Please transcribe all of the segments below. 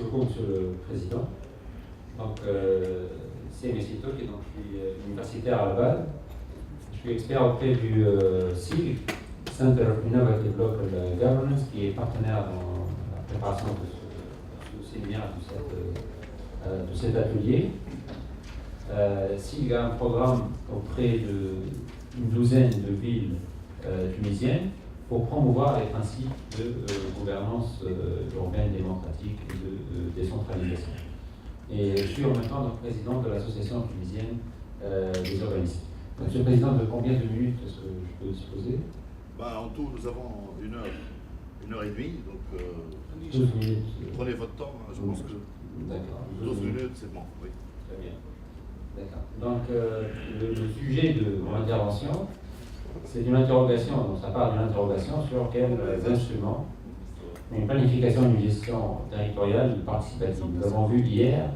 Merci beaucoup, Monsieur le Président. Donc, c'est Messito, qui est donc, je suis universitaire à la base. Je suis expert auprès du CIG, Center of Innovative Local Governance, qui est partenaire dans la préparation de ce séminaire, de cet atelier. CIG a un programme auprès d'une douzaine de villes tunisiennes pour promouvoir les principes de gouvernance urbaine démocratique et de décentralisation. Et je suis en même temps donc, président de l'association tunisienne des urbanistes. Monsieur le Président, de combien de minutes est-ce que je peux disposer? En tout, nous avons une heure et demie, donc 12 minutes. Prenez votre temps, hein, je pense que D'accord. 12 minutes, c'est bon. Oui. Très bien. D'accord. Donc, le sujet de mon intervention, c'est une interrogation, donc ça part d'une interrogation sur quels instruments une planification d'une gestion territoriale participative. Nous avons vu hier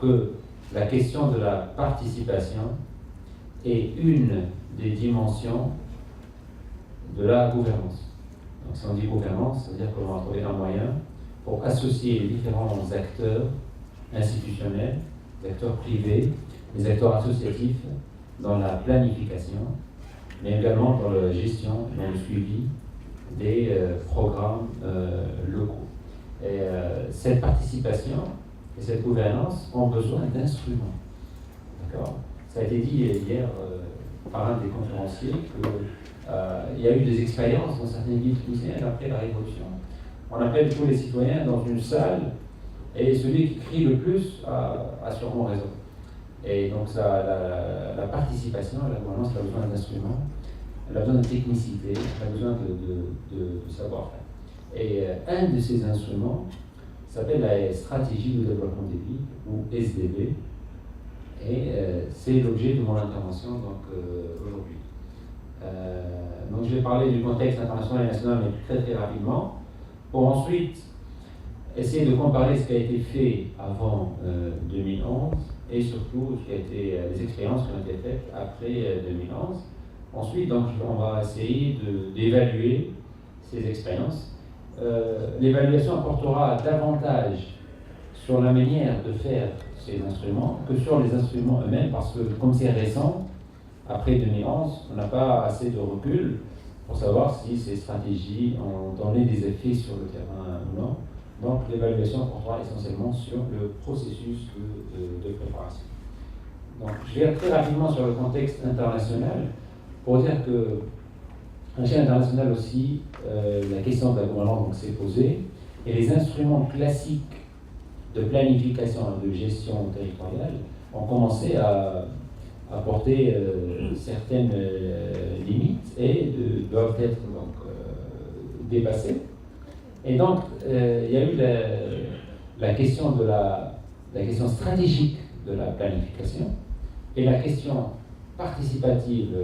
que la question de la participation est une des dimensions de la gouvernance. Donc si on dit gouvernance, ça veut dire qu'on va trouver un moyen pour associer les différents acteurs institutionnels, les acteurs privés, les acteurs associatifs dans la planification, mais également dans la gestion, dans le suivi des programmes locaux. Et cette participation et cette gouvernance ont besoin d'instruments. D'accord ? Ça a été dit hier par un des conférenciers qu'il y a eu des expériences dans certaines villes tunisiennes après la Révolution. On appelle tous les citoyens dans une salle et celui qui crie le plus a sûrement raison. Et donc la participation, la gouvernance a besoin d'instruments, elle a besoin de technicité, elle a besoin de savoir-faire. Et un de ces instruments s'appelle la stratégie de développement des villes, ou SDV, et c'est l'objet de mon intervention aujourd'hui. Donc je vais parler du contexte international et national, mais très rapidement, pour ensuite essayer de comparer ce qui a été fait avant 2011 et surtout ce qui a été, les expériences qui ont été faites après 2011. Ensuite, donc, on va essayer d'évaluer ces expériences. L'évaluation apportera davantage sur la manière de faire ces instruments que sur les instruments eux-mêmes, parce que comme c'est récent, après 2011, on n'a pas assez de recul pour savoir si ces stratégies ont donné des effets sur le terrain ou non. Donc l'évaluation portera essentiellement sur le processus de préparation. Donc je vais très rapidement sur le contexte international pour dire que à l'échelle internationale aussi, la question de la gouvernance s'est posée et les instruments classiques de planification et de gestion territoriale ont commencé à apporter certaines limites et doivent être donc dépassées. Et donc, il y a eu la question de la question stratégique de la planification et la question participative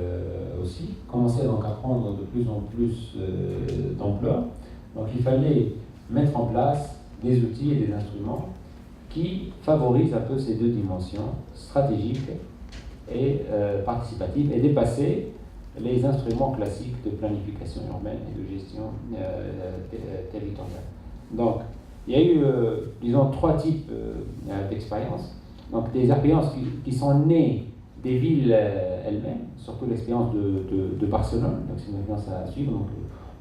aussi commençait donc à prendre de plus en plus d'ampleur. Donc, il fallait mettre en place des outils et des instruments qui favorisent un peu ces deux dimensions stratégiques et participative et dépasser les instruments classiques de planification urbaine et de gestion territoriale. Donc, il y a eu, disons, trois types d'expériences. Donc, des expériences qui sont nées des villes elles-mêmes, surtout l'expérience de Barcelone, donc c'est une expérience à suivre. Donc,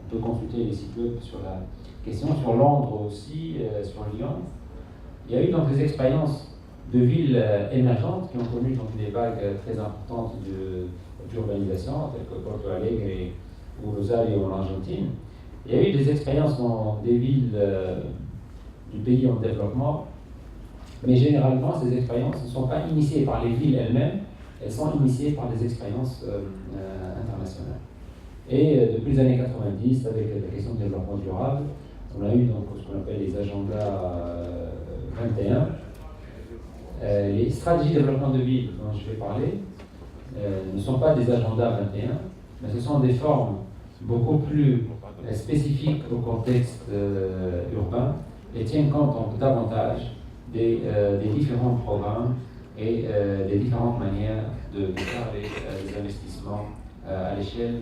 on peut consulter les sites web sur la question, sur Londres aussi, sur Lyon. Il y a eu donc des expériences de villes émergentes qui ont connu donc des vagues très importantes d'urbanisation, telles que Porto Alegre ou Rosario en Argentine. Il y a eu des expériences dans des villes du pays en développement, mais généralement ces expériences ne sont pas initiées par les villes elles-mêmes, elles sont initiées par des expériences internationales. Et depuis les années 90, avec la question du développement durable, on a eu donc ce qu'on appelle les agendas 21. Les stratégies de développement de ville dont je vais parler ne sont pas des agendas 21, mais ce sont des formes beaucoup plus spécifiques au contexte urbain et tiennent compte donc davantage des différents programmes et des différentes manières de faire les investissements à l'échelle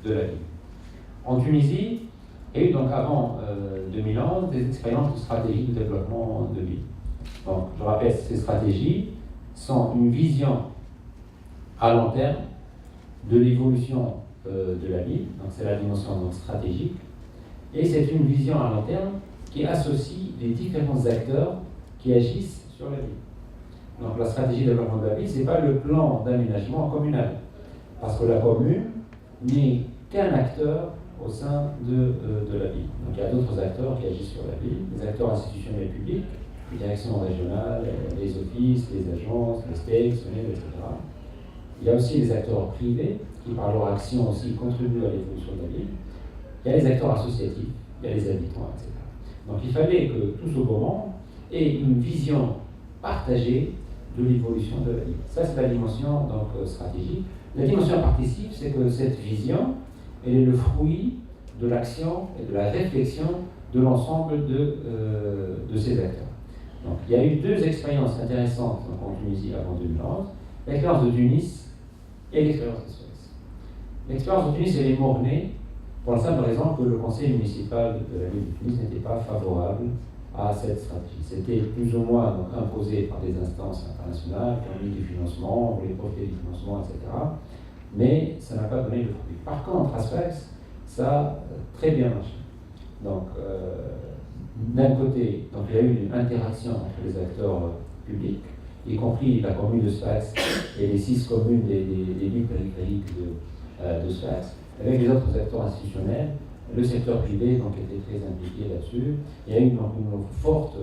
de la ville. En Tunisie, Il y a eu donc avant 2011 des expériences de stratégie de développement de ville. Donc je rappelle, ces stratégies sont une vision à long terme de l'évolution de la ville, donc c'est la dimension donc, stratégique, et c'est une vision à long terme qui associe les différents acteurs qui agissent sur la ville. Donc la stratégie de développement de la ville, ce n'est pas le plan d'aménagement communal, parce que la commune n'est qu'un acteur au sein de la ville. Donc il y a d'autres acteurs qui agissent sur la ville, les acteurs institutionnels publics, les directions régionales, les offices, les agences, les SPEX, etc. Il y a aussi les acteurs privés qui, par leur action aussi, contribuent à l'évolution de la ville. Il y a les acteurs associatifs, il y a les habitants, etc. Donc il fallait que tout ce moment ait une vision partagée de l'évolution de la ville. Ça, c'est la dimension donc, stratégique. La dimension participe, c'est que cette vision, elle est le fruit de l'action et de la réflexion de l'ensemble de ces acteurs. Donc, il y a eu deux expériences intéressantes donc, en Tunisie avant 2011, l'expérience de Tunis et l'expérience de Suez. L'expérience de Tunis, elle est mornée pour la simple raison que le conseil municipal de la ville de Tunis n'était pas favorable à cette stratégie. C'était plus ou moins donc, imposé par des instances internationales qui ont mis du financement, on voulait profiter du financement, etc. Mais ça n'a pas donné de fruit. Par contre, à Suez, ça a très bien marché. Donc, d'un côté, donc, il y a eu une interaction entre les acteurs publics, y compris la commune de Sfax et les 6 communes des villes périphériques de Sfax, avec les autres acteurs institutionnels. Le secteur privé donc, était très impliqué là-dessus. Il y a eu donc, une forte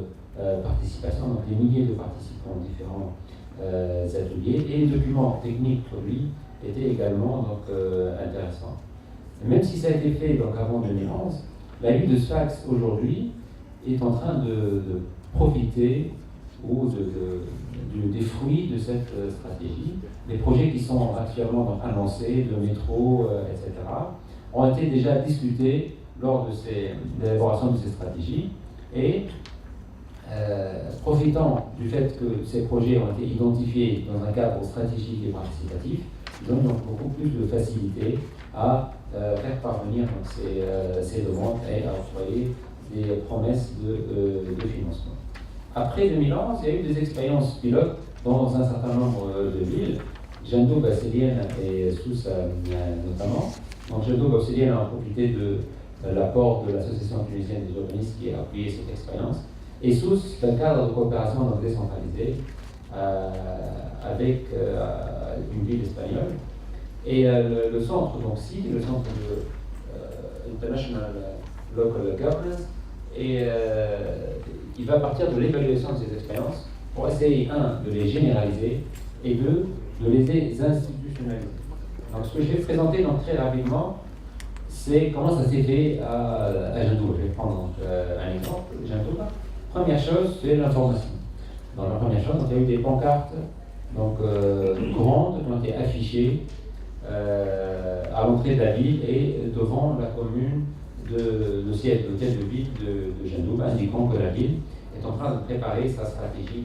participation, donc des milliers de participants aux différents ateliers, et les documents techniques produits étaient également donc, intéressants. Même si ça a été fait donc, avant 2011, la ville de Sfax aujourd'hui est en train de profiter ou des fruits de cette stratégie. Les projets qui sont actuellement donc, annoncés, de métro, etc., ont été déjà discutés lors de l'élaboration de ces stratégies et profitant du fait que ces projets ont été identifiés dans un cadre stratégique et participatif, ils ont donc beaucoup plus de facilité à faire parvenir donc, ces demandes et à octroyer des promesses de financement. Après 2011, il y a eu des expériences pilotes dans un certain nombre de villes, Jendou, Basselienne et Sousse notamment. Donc Jendou, Basselienne a profité de l'apport de l'Association tunisienne des urbanistes qui a appuyé cette expérience. Et Sousse, c'est un cadre de coopération donc, décentralisé avec une ville espagnole. Et le centre, donc CID, le centre de International Local Governance, et il va partir de l'évaluation de ces expériences pour essayer, de les généraliser et de les institutionnaliser. Donc, ce que je vais présenter donc, très rapidement, c'est comment ça s'est fait à Jendou. Je vais prendre donc, un exemple, Jendou. Première chose, c'est l'information. Donc, la première chose, donc, il y a eu des pancartes donc, grandes qui ont été affichées à l'entrée de la ville et devant la commune le siège de l'hôtel de ville de Jendou, indiquant que la ville est en train de préparer sa stratégie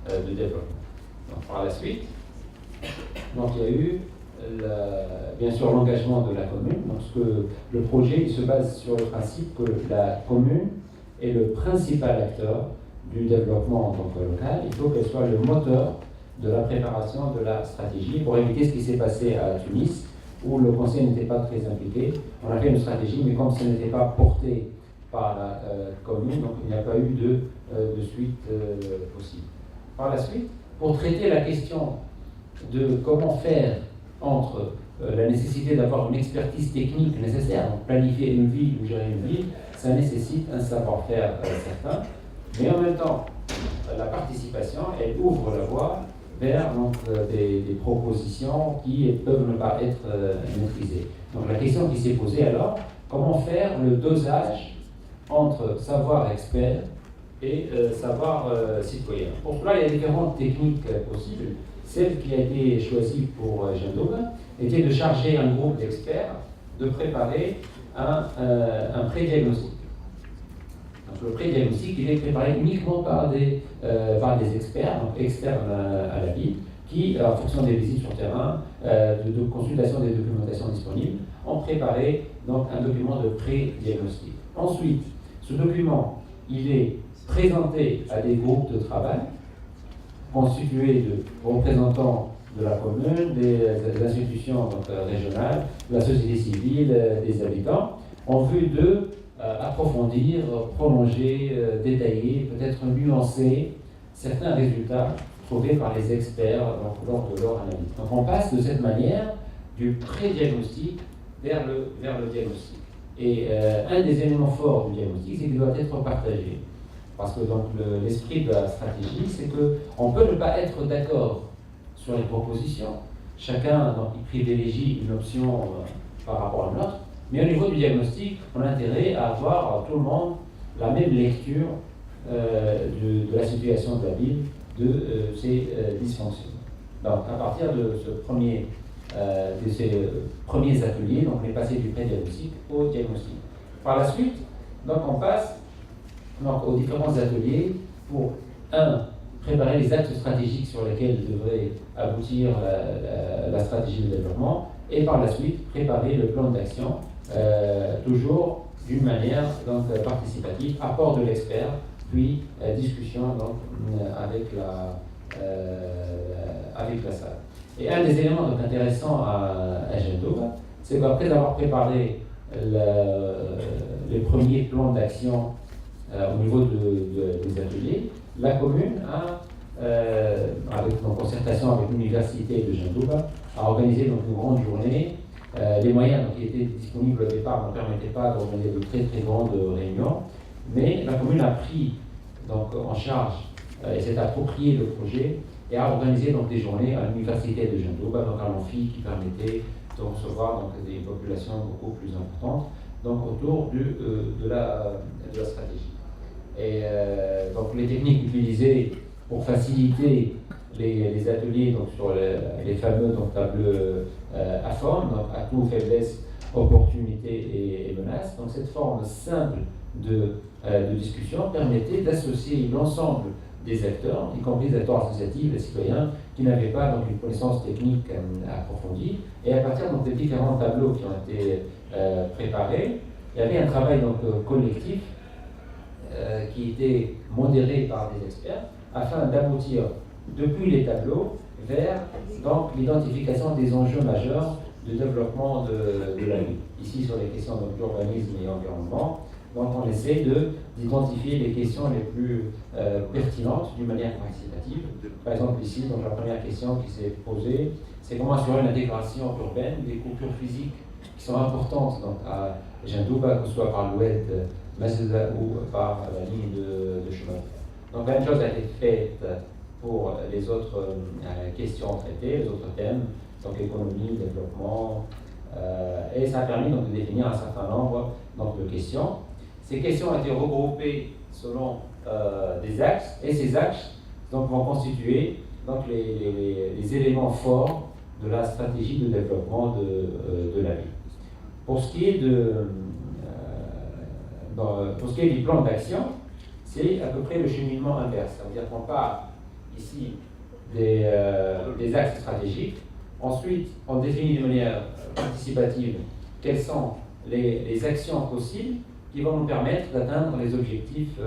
de développement. Donc, par la suite, donc, il y a eu bien sûr l'engagement de la commune. Donc, le projet il se base sur le principe que la commune est le principal acteur du développement donc, local. Il faut qu'elle soit le moteur de la préparation de la stratégie pour éviter ce qui s'est passé à Tunis, où le conseil n'était pas très impliqué. On a fait une stratégie, mais comme ce n'était pas porté par la commune, donc il n'y a pas eu de suite possible. Par la suite, pour traiter la question de comment faire entre la nécessité d'avoir une expertise technique nécessaire, donc planifier une ville ou gérer une ville, ça nécessite un savoir-faire certain, mais en même temps, la participation, elle ouvre la voie vers donc, des propositions qui peuvent ne pas être maîtrisées. Donc la question qui s'est posée alors, comment faire le dosage entre savoir expert et savoir citoyen. Pour cela, il y a différentes techniques possibles. Celle qui a été choisie pour Jendou était de charger un groupe d'experts de préparer un pré-diagnostic. Donc le pré-diagnostic, il est préparé uniquement par des experts, donc externes à la ville, qui, en fonction des visites sur terrain, de consultation des documentations disponibles, ont préparé donc, un document de pré-diagnostic. Ensuite, ce document, il est présenté à des groupes de travail constitués de représentants de la commune, des institutions donc, régionales, de la société civile, des habitants, en vue de approfondir, prolonger, détailler, peut-être nuancer certains résultats trouvés par les experts lors de leur analyse. Donc on passe de cette manière du pré-diagnostic vers le diagnostic. Et un des éléments forts du diagnostic, c'est qu'il doit être partagé. Parce que donc l'esprit de la stratégie, c'est qu'on peut ne pas être d'accord sur les propositions. Chacun donc, il privilégie une option par rapport à une autre. Mais au niveau du diagnostic, on a intérêt à avoir tout le monde la même lecture de la situation de la ville, de ses dysfonctionnements. Donc à partir de ces premiers ateliers, donc on est passé du pré-diagnostic au diagnostic. Par la suite, donc on passe donc, aux différents ateliers pour préparer les axes stratégiques sur lesquels devrait aboutir la stratégie de développement, et par la suite préparer le plan d'action, toujours d'une manière donc, participative, apport de l'expert, puis discussion donc, avec la salle. Et un des éléments donc, intéressants à Gendoba, c'est qu'après avoir préparé les premiers plans d'action au niveau des ateliers, la commune a, en concertation avec l'université de Gendoba, a organisé donc, une grande journée. Les moyens donc, qui étaient disponibles au départ ne permettaient pas d'organiser de très très grandes réunions, mais la commune a pris donc, en charge et s'est approprié le projet et a organisé donc, des journées à l'université de Gendoba, donc à l'amphi, qui permettait de recevoir donc, des populations beaucoup plus importantes donc, autour de la stratégie. Et donc les techniques utilisées pour faciliter les ateliers donc, sur les fameux donc, tableaux à forme, donc atouts, faiblesses, opportunités et menaces. Donc cette forme simple de discussion permettait d'associer l'ensemble des acteurs, y compris les acteurs associatifs, les citoyens, qui n'avaient pas donc, une connaissance technique approfondie. Et à partir donc, des différents tableaux qui ont été préparés, il y avait un travail donc, collectif qui était modéré par des experts afin d'aboutir depuis les tableaux vers donc, l'identification des enjeux majeurs de développement de la ville. Ici, sur les questions d'urbanisme et environnement, donc on essaie d'identifier les questions les plus pertinentes d'une manière participative. Par exemple, ici, donc, la première question qui s'est posée, c'est comment assurer une intégration urbaine des coupures physiques qui sont importantes donc, à Gendoba, que ce soit par l'oued, Mazda ou par la ligne de chemin. Donc la même chose a été faite pour les autres questions traitées, les autres thèmes, donc économie, développement, et ça a permis donc, de définir un certain nombre donc, de questions. Ces questions ont été regroupées selon des axes, et ces axes donc, vont constituer donc, les éléments forts de la stratégie de développement de la ville. Pour ce qui est du plan d'action, c'est à peu près le cheminement inverse. Ça veut dire qu'on part ici des axes stratégiques. Ensuite, on définit de manière participative quelles sont les actions possibles qui vont nous permettre d'atteindre les objectifs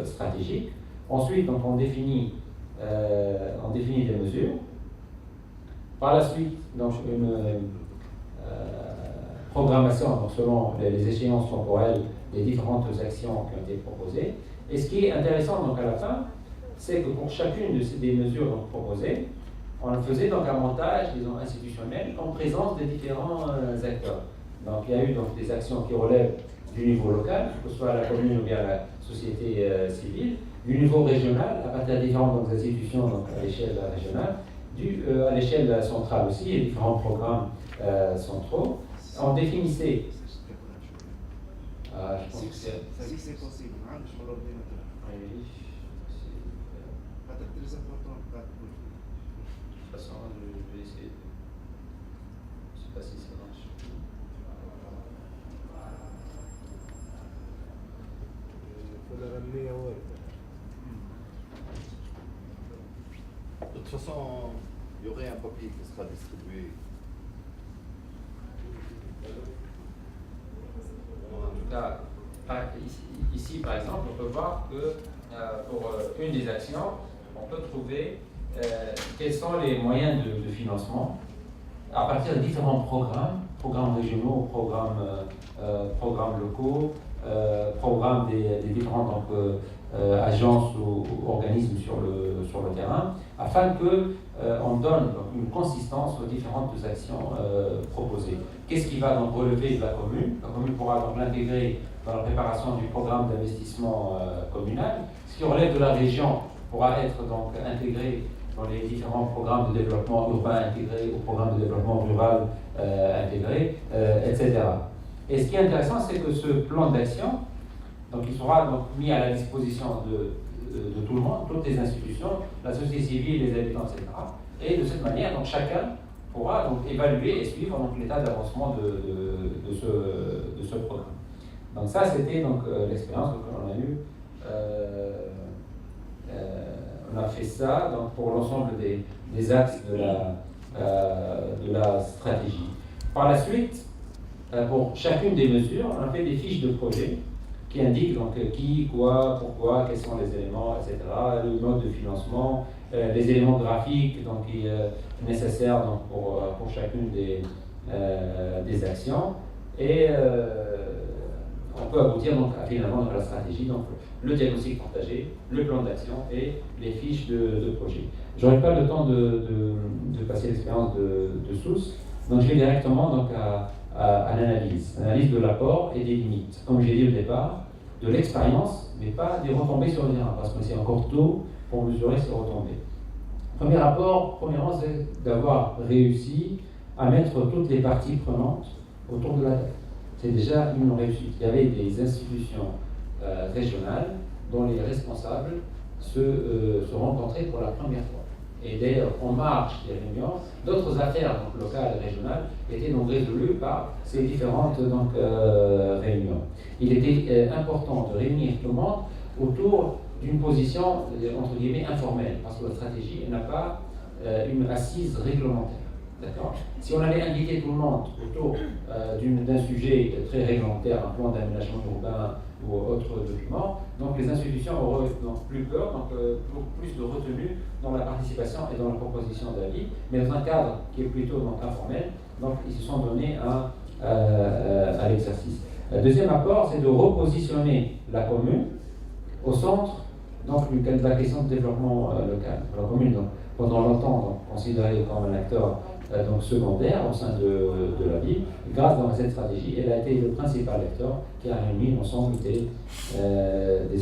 stratégiques. Ensuite, donc, on définit des mesures. Par la suite, donc, une programmation donc, selon les échéances temporelles des différentes actions qui ont été proposées. Et ce qui est intéressant donc, à la fin, c'est que pour chacune des mesures donc, proposées, on faisait donc un montage, disons, institutionnel en présence des différents acteurs. Donc il y a eu donc, des actions qui relèvent du niveau local, que ce soit la commune ou bien la société civile, du niveau régional, à partir des différentes donc, institutions donc, à l'échelle régionale, à l'échelle centrale aussi, et différents programmes centraux. On définissait. Je pense que c'est possible. Je me reviens maintenant. Pas très important. De toute façon, je vais essayer. Je ne sais pas si ça marche. Il faut le ramener à Word. De toute façon, il y aurait un papier qui sera distribué. En tout cas, Ici, par exemple, on peut voir que pour une des actions, on peut trouver quels sont les moyens de financement à partir de différents programmes régionaux, programmes locaux, programmes des différentes agences ou organismes sur le terrain, afin qu'on donne une consistance aux différentes actions proposées. Qu'est-ce qui va donc relever de la commune? La commune pourra donc l'intégrer dans la préparation du programme d'investissement communal. Ce qui relève de la région pourra être donc intégré dans les différents programmes de développement urbain intégrés, au programme de développement rural intégré, etc. Et ce qui est intéressant, c'est que ce plan d'action, donc il sera donc mis à la disposition de tout le monde, toutes les institutions, la société civile, les habitants, etc. Et de cette manière, donc chacun pourra donc évaluer et suivre donc l'état d'avancement de ce programme. Donc ça, c'était donc l'expérience que l'on a eue. On a fait ça donc, pour l'ensemble des axes de la stratégie. Par la suite, pour chacune des mesures, on a fait des fiches de projet qui indiquent donc, qui, quoi, pourquoi, quels sont les éléments, etc., le mode de financement, les éléments graphiques donc, nécessaires donc, pour chacune des actions. Et on peut aboutir donc, finalement à la stratégie, donc le diagnostic partagé, le plan d'action et les fiches de projet. Je n'aurai pas le temps de passer l'expérience de Sousse, donc je vais directement donc, à l'analyse de l'apport et des limites. Comme j'ai dit au départ, de l'expérience, mais pas des retombées sur le terrain, parce que c'est encore tôt pour mesurer ces retombées. Premier rapport, premièrement, c'est d'avoir réussi à mettre toutes les parties prenantes autour de la table. C'est déjà une réussite. Il y avait des institutions régionales dont les responsables se rencontraient pour la première fois. Et d'ailleurs, en marge des réunions, d'autres affaires donc, locales et régionales étaient donc résolues par ces différentes donc, réunions. Il était important de réunir tout le monde autour d'une position, entre guillemets, informelle, parce que la stratégie n'a pas une assise réglementaire. D'accord. Si on avait invité tout le monde autour d'un sujet très réglementaire, un plan d'aménagement urbain ou autre document, donc les institutions auraient donc plus peur, donc plus de retenue dans la participation et dans la proposition d'avis, mais dans un cadre qui est plutôt donc, informel, donc ils se sont donnés à l'exercice. Le deuxième apport, c'est de repositionner la commune au centre donc, de la question de développement local. La commune, donc, pendant longtemps donc, considérée comme un acteur donc secondaire au sein de la ville. Grâce à cette stratégie, elle a été le principal acteur qui a réuni l'ensemble des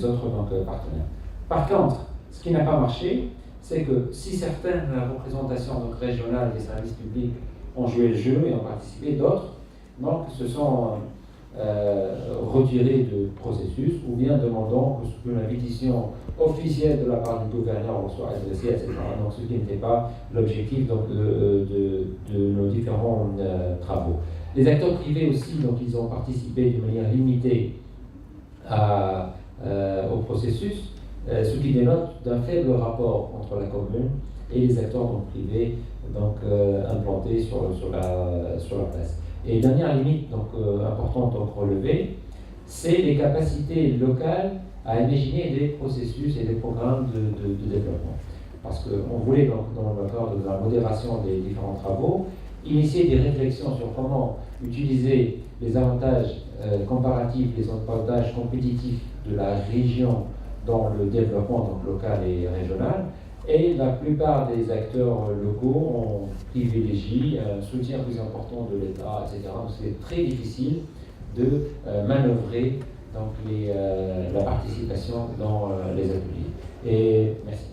autres donc, partenaires. Par contre, ce qui n'a pas marché, c'est que si certaines représentations donc, régionales des services publics ont joué le jeu et ont participé, d'autres donc, se sont retirés du processus ou bien demandant que une invitation officielle de la part du gouverneur soit adressée, etc. Donc, ce qui n'était pas l'objectif donc, de nos différents travaux. Les acteurs privés aussi, donc, ils ont participé de manière limitée au processus, ce qui dénote d'un faible rapport entre la commune et les acteurs donc, privés donc, implantés sur la place. Et dernière limite donc, importante à relever, c'est les capacités locales à imaginer des processus et des programmes de développement. Parce qu'on voulait, donc, dans le cadre de la modération des différents travaux, initier des réflexions sur comment utiliser les avantages comparatifs, les avantages compétitifs de la région dans le développement donc, local et régional. Et la plupart des acteurs locaux ont privilégié un soutien plus important de l'État, etc. Donc c'est très difficile de manœuvrer donc, la participation dans les ateliers. Et merci.